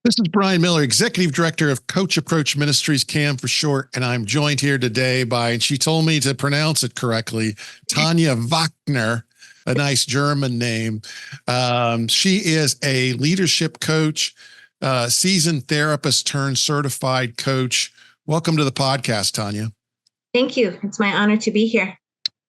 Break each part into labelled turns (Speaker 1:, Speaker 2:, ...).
Speaker 1: This is Brian Miller, Executive Director of Coach Approach Ministries, CAM for short, and I'm joined here today by, and she told me to pronounce it correctly, Tanya Wagner, a nice German name. She is a leadership coach, seasoned therapist turned certified coach. Welcome to the podcast, Tanya.
Speaker 2: Thank you. It's my honor to be here.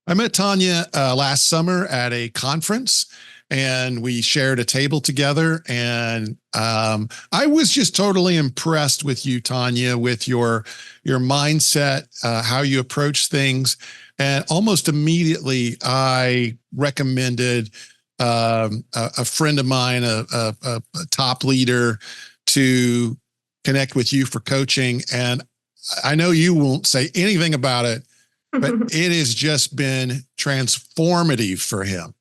Speaker 1: I met Tanya last summer at a conference, and we shared a table together. And I was just totally impressed with you, Tanya, with your mindset, how you approach things. And almost immediately, I recommended a friend of mine, a top leader, to connect with you for coaching. And I know you won't say anything about it, but it has just been transformative for him.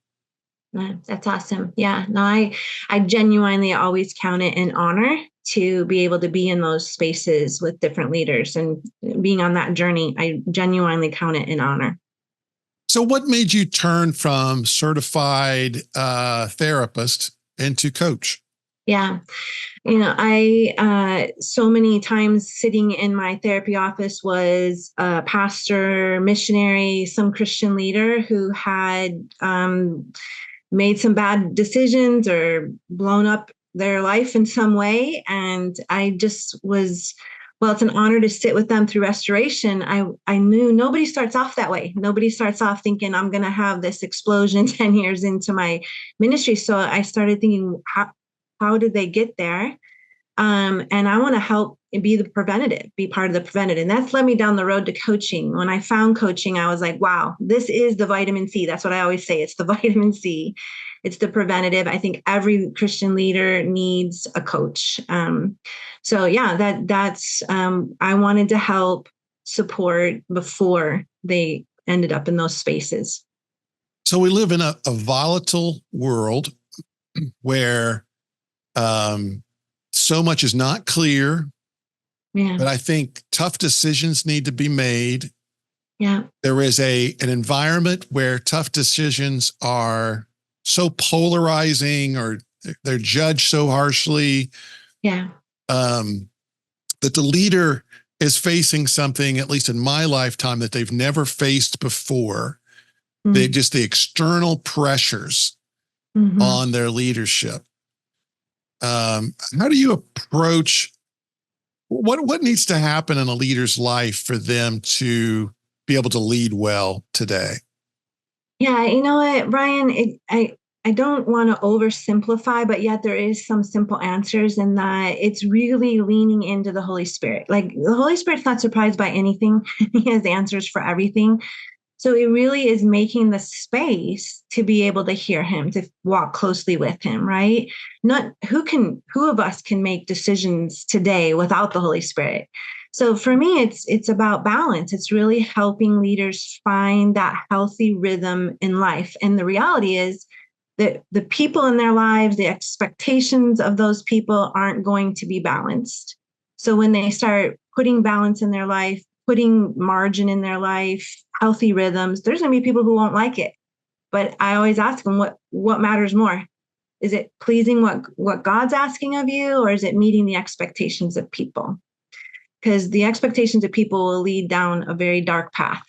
Speaker 2: That's awesome. Yeah, no, I genuinely always count it an honor to be able to be in those spaces with different leaders and being on that journey. I genuinely count it an honor.
Speaker 1: So what made you turn from certified therapist into coach?
Speaker 2: Yeah. I so many times sitting in my therapy office was a pastor, missionary, some Christian leader who had made some bad decisions or blown up their life in some way. And I just was, well, it's an honor to sit with them through restoration. I knew nobody starts off that way. Nobody starts off thinking I'm going to have this explosion 10 years into my ministry. So I started thinking, how did they get there? And I want to help be part of the preventative. And that's led me down the road to coaching. When I found coaching, I was like, wow, this is the vitamin C. That's what I always say. It's the vitamin C. It's the preventative. I think every Christian leader needs a coach. So yeah, that's I wanted to help support before they ended up in those spaces.
Speaker 1: So we live in a volatile world where so much is not clear. Yeah. But I think tough decisions need to be made.
Speaker 2: Yeah.
Speaker 1: There is an environment where tough decisions are so polarizing, or they're judged so harshly.
Speaker 2: Yeah.
Speaker 1: That the leader is facing something, at least in my lifetime, that they've never faced before. Mm-hmm. The external pressures on their leadership. How do you approach what needs to happen in a leader's life for them to be able to lead well today?
Speaker 2: Yeah, you know what, Brian, I don't want to oversimplify, but yet there is some simple answers, in that it's really leaning into the Holy Spirit. Like, the Holy Spirit's not surprised by anything. He has answers for everything. So it really is making the space to be able to hear him, to walk closely with him, right? Not who of us can make decisions today without the Holy Spirit? So for me, it's about balance. It's really helping leaders find that healthy rhythm in life. And the reality is that the people in their lives, the expectations of those people aren't going to be balanced. So when they start putting balance in their life, putting margin in their life, healthy rhythms, there's going to be people who won't like it. But I always ask them, what matters more? Is it pleasing what God's asking of you, or is it meeting the expectations of people? Because the expectations of people will lead down a very dark path.